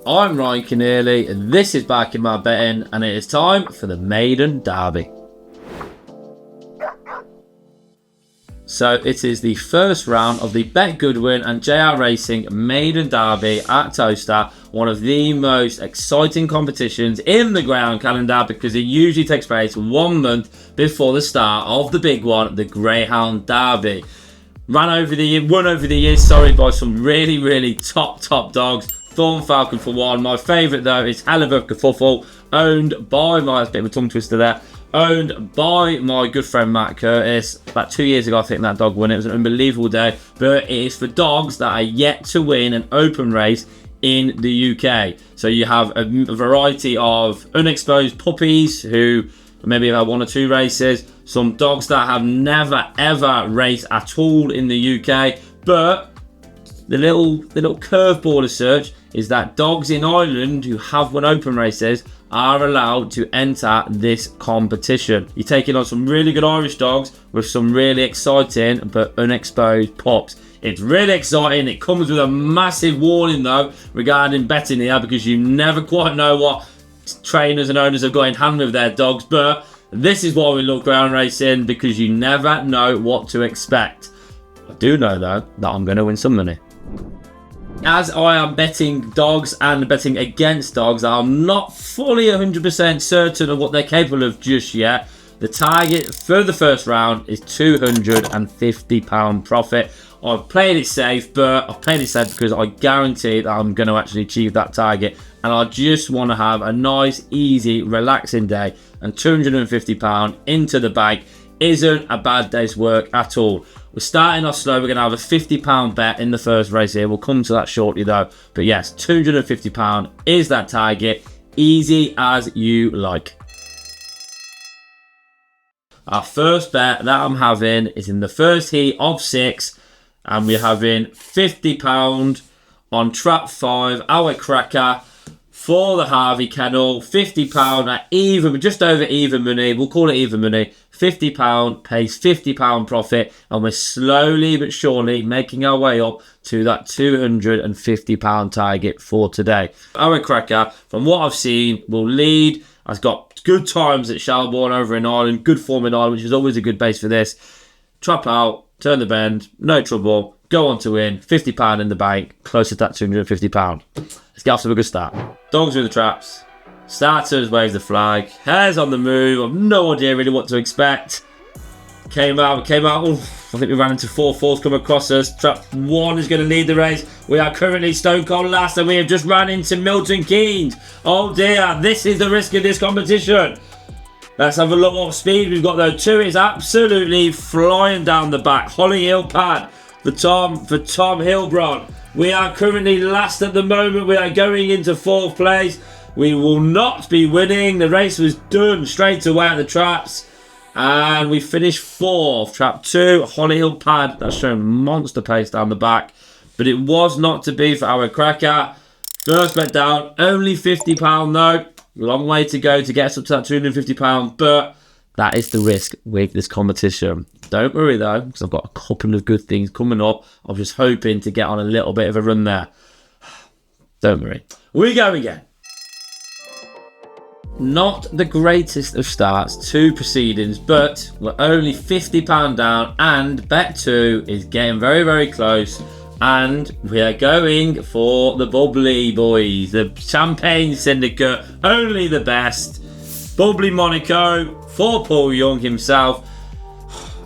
I'm Ryan Keneally, and this is Back in My Betting, and it is time for the Maiden Derby. So it is the first round of the Bet Goodwin and JR Racing Maiden Derby at Towcester, one of the most exciting competitions in the greyhound calendar because it usually takes place 1 month before the start of the big one, the Greyhound Derby. Won over the years, by some really top dogs. Thorn Falcon for one. My favourite though is Haliburton Kerfuffle, owned by that's a bit of a tongue twister there. Owned by my good friend Matt Curtis. About 2 years ago, I think that dog won. It was an unbelievable day. But it is for dogs that are yet to win an open race in the UK. So you have a variety of unexposed puppies who maybe have had 1 or 2 races. Some dogs that have never ever raced at all in the UK. But the little curveball as such is that dogs in Ireland who have won open races are allowed to enter this competition. You're taking on some really good Irish dogs with some really exciting but unexposed pups. It's really exciting. It comes with a massive warning though regarding betting here, because you never quite know what trainers and owners have got in hand with their dogs. But this is why we love ground racing, because you never know what to expect. I do know though that I'm going to win some money. As I am betting dogs and betting against dogs, I'm not fully 100% certain of what they're capable of just yet. The target for the first round is £250 profit. I've played it safe, but I've played it safe because I guarantee that I'm going to actually achieve that target. And I just want to have a nice, easy, relaxing day. And £250 into the bank isn't a bad day's work at all. We're starting off slow. We're going to have a £50 bet in the first race here. We'll come to that shortly though. But yes, £250 is that target. Easy as you like. Our first bet that I'm having is in the first heat of 6. And we're having £50 on trap 5, our cracker, for the Harvey Kennel. £50 at even, just over even money. We'll call it even money. £50 pays £50 profit, and we're slowly but surely making our way up to that £250 target for today. Our cracker, from what I've seen, will lead. Has got good times at Shelbourne over in Ireland, good form in Ireland, which is always a good base for this. Trap out, turn the bend, no trouble, go on to win. £50 in the bank, close to that £250. Let's get off to a good start. Dogs are in the traps. Starters waves the flag. Hares on the move. I've no idea really what to expect. Came out. Oh, I think we ran into 4 falls come across us. Trap 1 is going to lead the race. We are currently stone cold last, and we have just ran into Milton Keynes. Oh dear, this is the risk of this competition. Let's have a look what speed we've got though. 2 is absolutely flying down the back. Holly Hill Pad for Tom Hilbron. We are currently last at the moment. We are going into 4th place. We will not be winning. The race was done straight away at the traps. And we finished 4th. Trap 2, Holly Hill Pad. That's showing monster pace down the back. But it was not to be for our cracker. First bet down. Only £50 though. Long way to go to get us up to that £250. But that is the risk with this competition. Don't worry though, because I've got a couple of good things coming up. I'm just hoping to get on a little bit of a run there. Don't worry. We go again. Not the greatest of starts to proceedings, but we're only £50 down, and bet 2 is getting very close. And we are going for the bubbly boys, the Champagne Syndicate, only the best. Bubbly Monaco for Paul Young himself.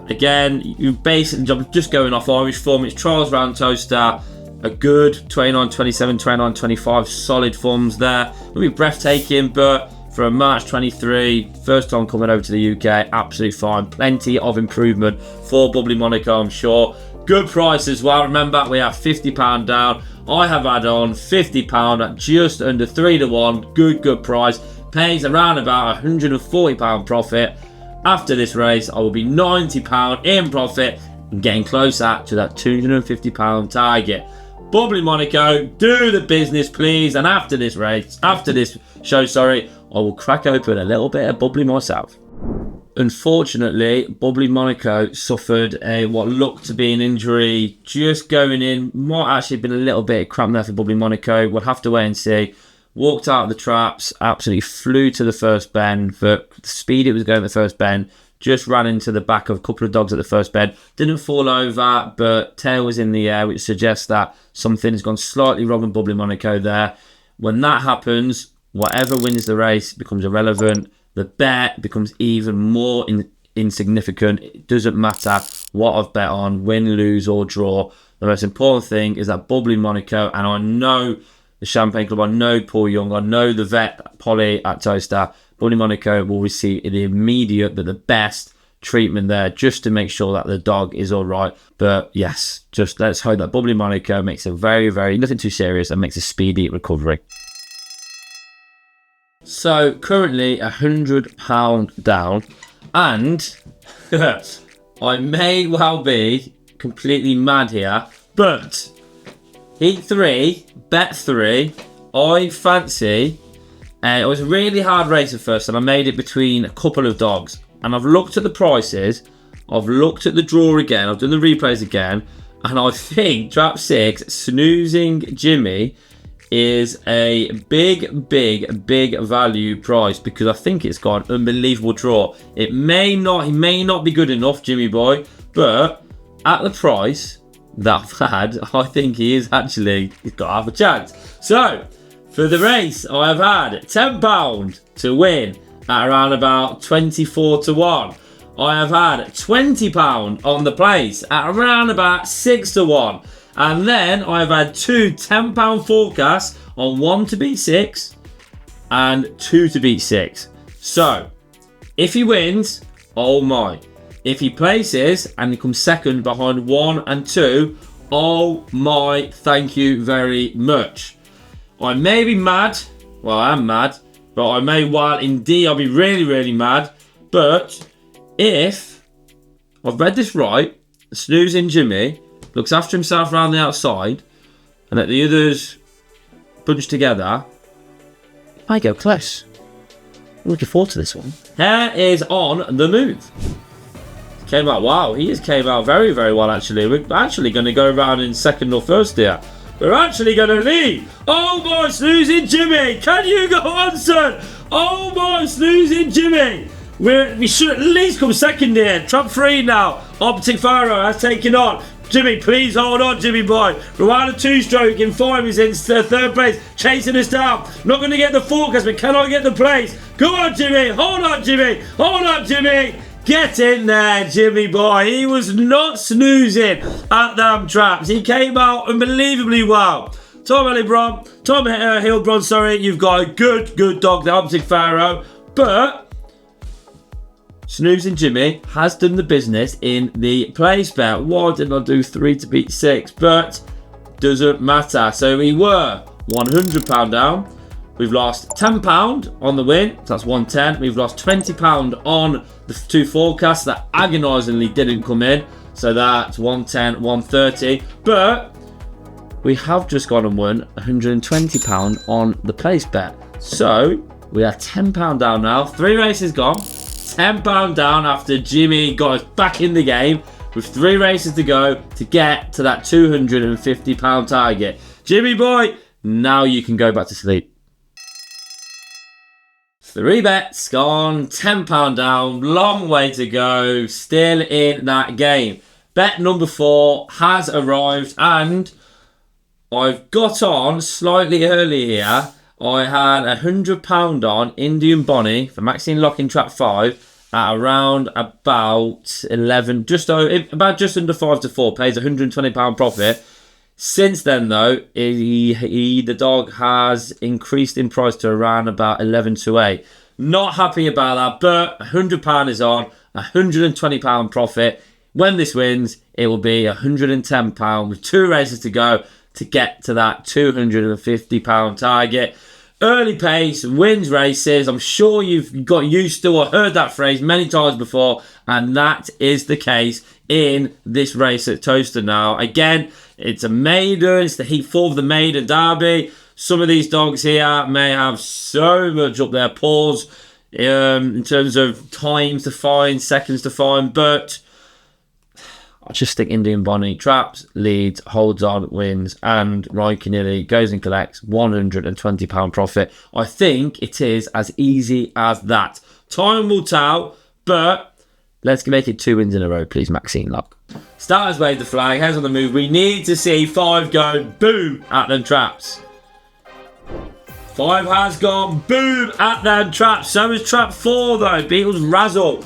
Again, you basically just going off Irish form. It's trials round Towcester. A good 29-27, 29-25, solid forms there. It'll be breathtaking, but for a March 23, first time coming over to the UK, absolutely fine. Plenty of improvement for Bubbly Monaco, I'm sure. Good price as well. Remember, we are £50 down. I have had on £50 at just under 3 to 1. Good price. Pays around about £140 profit. After this race, I will be £90 in profit and getting closer to that £250 target. Bubbly Monaco, do the business, please. And after this show, I will crack open a little bit of bubbly myself. Unfortunately, Bubbly Monaco suffered what looked to be an injury just going in. Might actually have been a little bit of cramp there for Bubbly Monaco. We'll have to wait and see. walked out of the traps, absolutely flew to the first bend. For the speed it was going at the first bend, just ran into the back of a couple of dogs at the first bend. Didn't fall over, but tail was in the air, which suggests that something has gone slightly wrong with Bubbly Monaco there. When that happens, whatever wins the race becomes irrelevant. The bet becomes even more insignificant. It doesn't matter what I've bet on, win, lose or draw. The most important thing is that Bubbly Monaco, and I know the Champagne Club, I know Paul Young, I know the vet Polly at Toaster, Bubbly Monaco will receive the immediate, but the best treatment there, just to make sure that the dog is all right. But yes, just let's hope that Bubbly Monaco makes a very, very, nothing too serious, and makes a speedy recovery. So currently £100 down, and I may well be completely mad here, but heat 3, bet 3, I fancy. It was a really hard race at first, and I made it between a couple of dogs. And I've looked at the prices, I've looked at the draw again, I've done the replays again, and I think trap 6, Snoozing Jimmy, is a big value price, because I think it's got an unbelievable draw. He may not be good enough, Jimmy boy, but at the price that I've had, I think he's got half a chance. So for the race, I have had £10 to win at around about 24 to 1. I have had £20 on the place at around about 6 to 1. And then I've had two £10 forecasts on 1 to beat 6 and 2 to beat 6. So if he wins, oh my. If he places and he comes second behind 1 and 2, oh my, thank you very much. I may be mad. Well, I am mad. But I may well, indeed, I'll be really mad. But if I've read this right, Snoozing Jimmy looks after himself around the outside, and that the others bunch together, it might go close. I'm looking forward to this one. Hair is on the move. Came out, wow, he just came out very well, actually. We're actually going to go around in second or first here. We're actually going to lead. Oh my, Snoozing Jimmy, can you go on, son? Oh my, Snoozing Jimmy. We should at least come second here. Trap 3 now. Optic Pharaoh has taken on. Jimmy, please hold on, Jimmy boy. Rwanda 2-stroke in 5 is in third place, chasing us down. Not going to get the forecast, but cannot get the place. Go on, Jimmy. Hold on, Jimmy. Hold on, Jimmy. Get in there, Jimmy boy. He was not snoozing at them traps. He came out unbelievably well. Tom Hilbron, sorry, you've got a good dog, the Optic Pharaoh. But Snoozing Jimmy has done the business in the place bet. Why didn't I do 3 to beat 6? But doesn't matter. So we were £100 down. We've lost £10 on the win. So that's 110. We've lost £20 on the 2 forecasts that agonisingly didn't come in. So that's 110, 130. But we have just gone and won £120 on the place bet. So we are £10 down now. 3 races gone. £10 down after Jimmy got us back in the game with 3 races to go to get to that £250 target. Jimmy boy, now you can go back to sleep. 3 bets gone, £10 down, long way to go, still in that game. Bet number 4 has arrived, and I've got on slightly early here. I had £100 on Indian Bonnie for Maxine Lock in trap 5 at around about 11, just under 5 to 4, pays £120 profit. Since then, though, the dog has increased in price to around about 11 to 8. Not happy about that, but £100 is on, £120 profit. When this wins, it will be £110 with 2 races to go to get to that £250 target. Early pace wins races. I'm sure you've got used to or heard that phrase many times before, and that is the case in this race at Toaster now. Again, it's a maiden. It's the heat 4 of the Maiden Derby. Some of these dogs here may have so much up their paws in terms of times to find, seconds to find, but just think Indian Bonnie traps, leads, holds on, wins, and Ryan Keneally goes and collects £120 profit. I think it is as easy as that. Time will tell, but let's make it 2 wins in a row, please, Maxine Lock. Starters wave the flag, heads on the move. We need to see 5 go boom at them traps. 5 has gone boom at them traps. So is trap 4 though. Beatles razzle.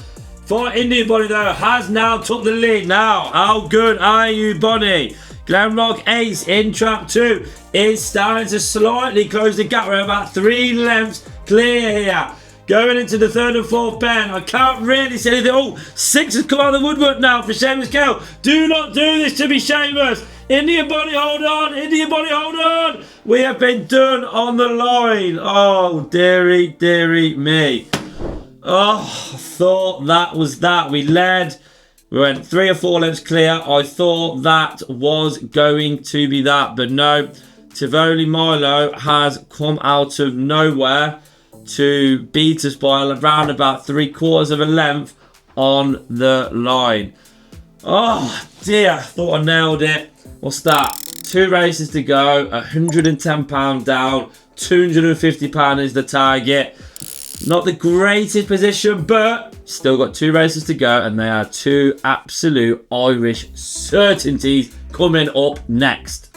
For Indian Bonnie though has now took the lead. Now, how good are you, Bonnie? Glenrock Ace in trap 2 is starting to slightly close the gap. We're about 3 lengths clear here. Going into the 3rd and 4th pen. I can't really see anything. Oh, 6 has come out of the woodwork now for Seamus Kell. Do not do this to me, Seamus. Indian Bonnie, hold on. Indian Bonnie, hold on. We have been done on the line. Oh, dearie, dearie me. Oh, I thought that was that. We led. We went 3 or 4 lengths clear. I thought that was going to be that. But no, Tivoli Milo has come out of nowhere to beat us by around about 3/4 of a length on the line. Oh dear, I thought I nailed it. What's that? 2 races to go, £110 down, £250 is the target. Not the greatest position, but still got 2 races to go, and they are 2 absolute Irish certainties coming up next.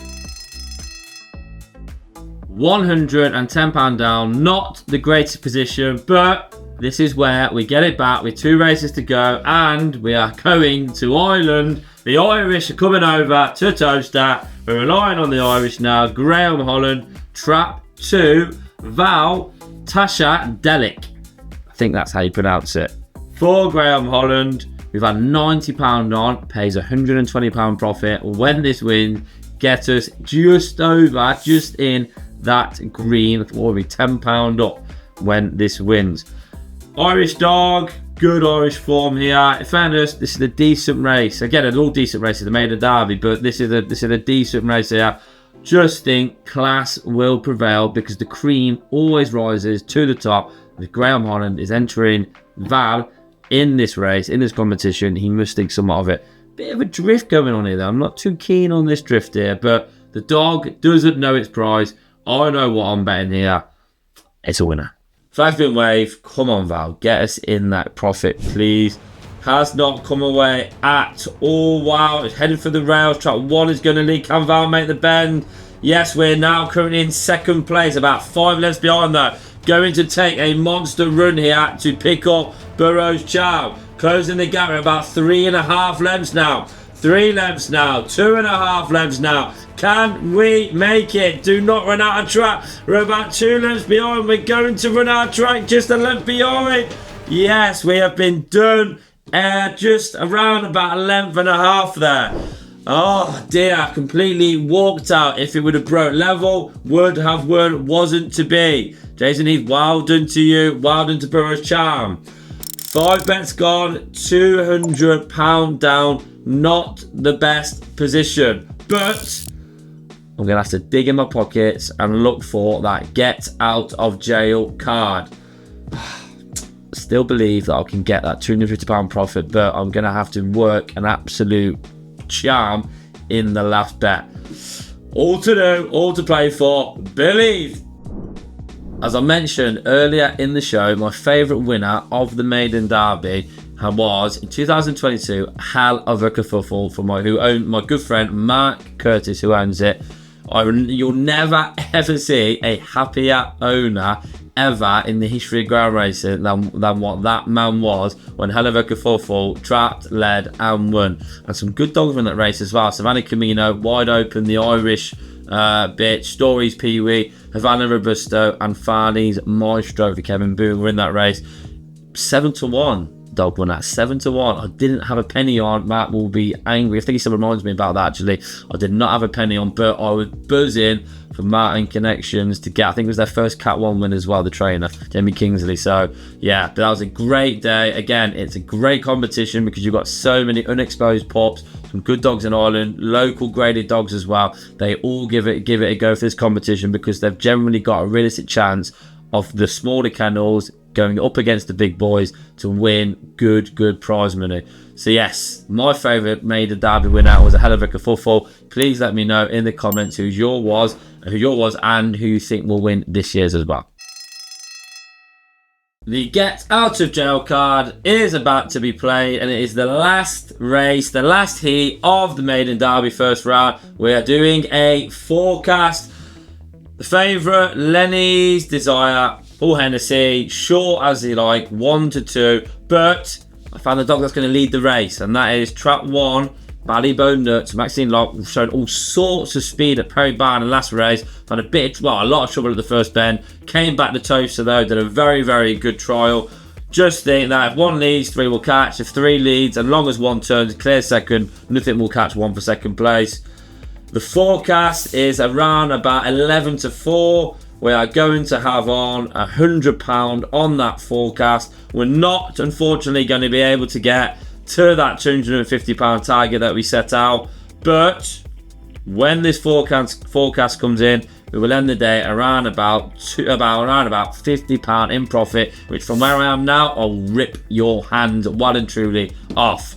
£110 down, not the greatest position, but this is where we get it back with 2 races to go, and we are going to Ireland. The Irish are coming over to Toaster. We're relying on the Irish now. Graham Holland, trap 2, Val Tasha Delic. I think that's how you pronounce it. For Graham Holland, we've had £90 on, pays £120 profit. When this wins, get us just over, just in that green. Will be £10 up when this wins. Irish dog, good Irish form here. In fairness, this is a decent race. Again, a all decent race is the Maiden Derby, but this is a decent race here. Just think class will prevail because the cream always rises to the top. If Graham Holland is entering Val in this race, in this competition, he must think somewhat of it. Bit of a drift going on here though. I'm not too keen on this drift here, but the dog doesn't know its prize. I know what I'm betting here. It's a winner. Flag's been waved. Come on, Val. Get us in that profit, please. Has not come away at all. Wow. It's headed for the rails. Track 1 is going to lead. Can Val make the bend? Yes, we're now currently in 2nd place. About 5 lengths behind though. Going to take a monster run here to pick up Burrows Chow. Closing the gap at about 3.5 lengths now. 3 lengths now. 2.5 lengths now. Can we make it? Do not run out of track. We're about 2 lengths behind. We're going to run out of track just a length behind. Yes, we have been done. Just around about 1.5 lengths there. Oh dear, completely walked out. If it would have broke level, would have won, wasn't to be. Jason Heath, well done to you. Well done to Burrows Charm. 5 bets gone, £200 down. Not the best position, but I'm going to have to dig in my pockets and look for that get out of jail card. Still believe that I can get that £250 profit, but I'm going to have to work an absolute charm in the last bet. All to do, all to play for, believe. As I mentioned earlier in the show, my favourite winner of the Maiden Derby was in 2022, hell of a kerfuffle for my good friend Mark Curtis, who owns it. You'll never ever see a happier owner ever in the history of ground racing than what that man was when hell of a kerfuffle trapped, led and won. And some good dogs in that race as well. Savannah Camino, Wide Open, the Irish bitch, Stories Pee Wee, Havana Robusto and Farley's Maestro for Kevin Boone were in that race. 7-1 dog won at 7-1. I didn't have a penny on. Matt will be angry. I think he still reminds me about that actually. I did not have a penny on, but I was buzzing for Martin Connections to get, I think it was their first Cat 1 win as well, the trainer, Jamie Kingsley. So yeah, but that was a great day. Again, it's a great competition because you've got so many unexposed pups, some good dogs in Ireland, local graded dogs as well. They all give it a go for this competition because they've generally got a realistic chance of the smaller kennels going up against the big boys to win good prize money. So yes, my favourite Maiden Derby winner was a hell of a kerfuffle. Please let me know in the comments who yours was, and who you think will win this year's as well. The get out of jail card is about to be played, and it is the last race, the last heat of the Maiden Derby first round. We are doing a forecast. The favourite, Lenny's Desire, Paul Hennessy, short as he like, 1 to 2, but I found the dog that's going to lead the race, and that is Trap 1, Ballybone Nuts. Maxine Locke showed all sorts of speed at Perry Barn in the last race. Found a lot of trouble at the first bend. Came back to Toaster though, did a very good trial. Just think that if 1 leads, 3 will catch. If 3 leads, as long as 1 turns, clear second, nothing will catch 1 for second place. The forecast is around about 11 to 4. We are going to have on £100 on that forecast. We're not, unfortunately, going to be able to get to that £250 target that we set out. But when this forecast comes in, we will end the day around about £50 in profit, which from where I am now, I'll rip your hand well and truly off.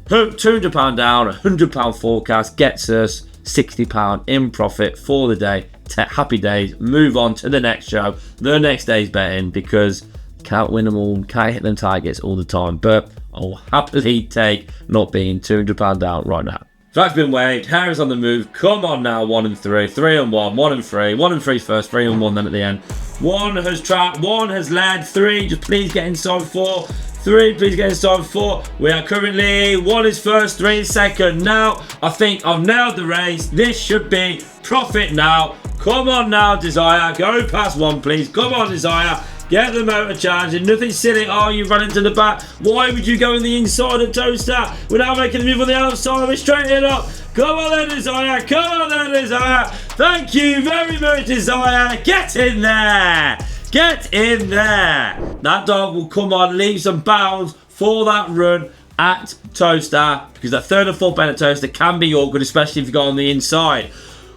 £200 down, £100 forecast gets us £60 in profit for the day. Happy days. Move on to the next show, the next day's betting, because can't win them all, can't hit them targets all the time, but I'll happily take not being £200 down right now. Flag's been waved, hair is on the move. Come on now, 1 and 3, 3 and 1, 1 and 3, 1 and 3 first, 3 and 1 then at the end. 1 has trapped, 1 has led, 3 just please get inside 4. 3, please get inside 4. We are currently 1 is first, 3 is second. Now I think I've nailed the race. This should be profit now. Come on now, Desire. Go past 1, please. Come on, Desire. Get the motor charging. Nothing silly. Oh, you run into the back. Why would you go in the inside of Toaster? We're now making the move on the outside. We're straightening up. Come on then, Desire. Come on then, Desire. Thank you very much, Desire. Get in there. Get in there. That dog will come on, leaves some bounds for that run at Toaster, because that 3rd and 4th bend at Toaster can be awkward, especially if you go on the inside.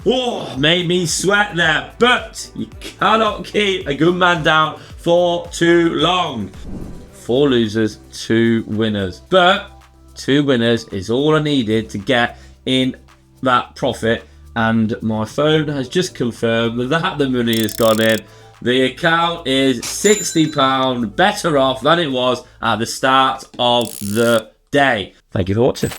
Oh, made me sweat there, but you cannot keep a good man down for too long. 4 losers, 2 winners, but 2 winners is all I needed to get in that profit, and my phone has just confirmed that the money has gone in. The account is £60 better off than it was at the start of the day. Thank you for watching.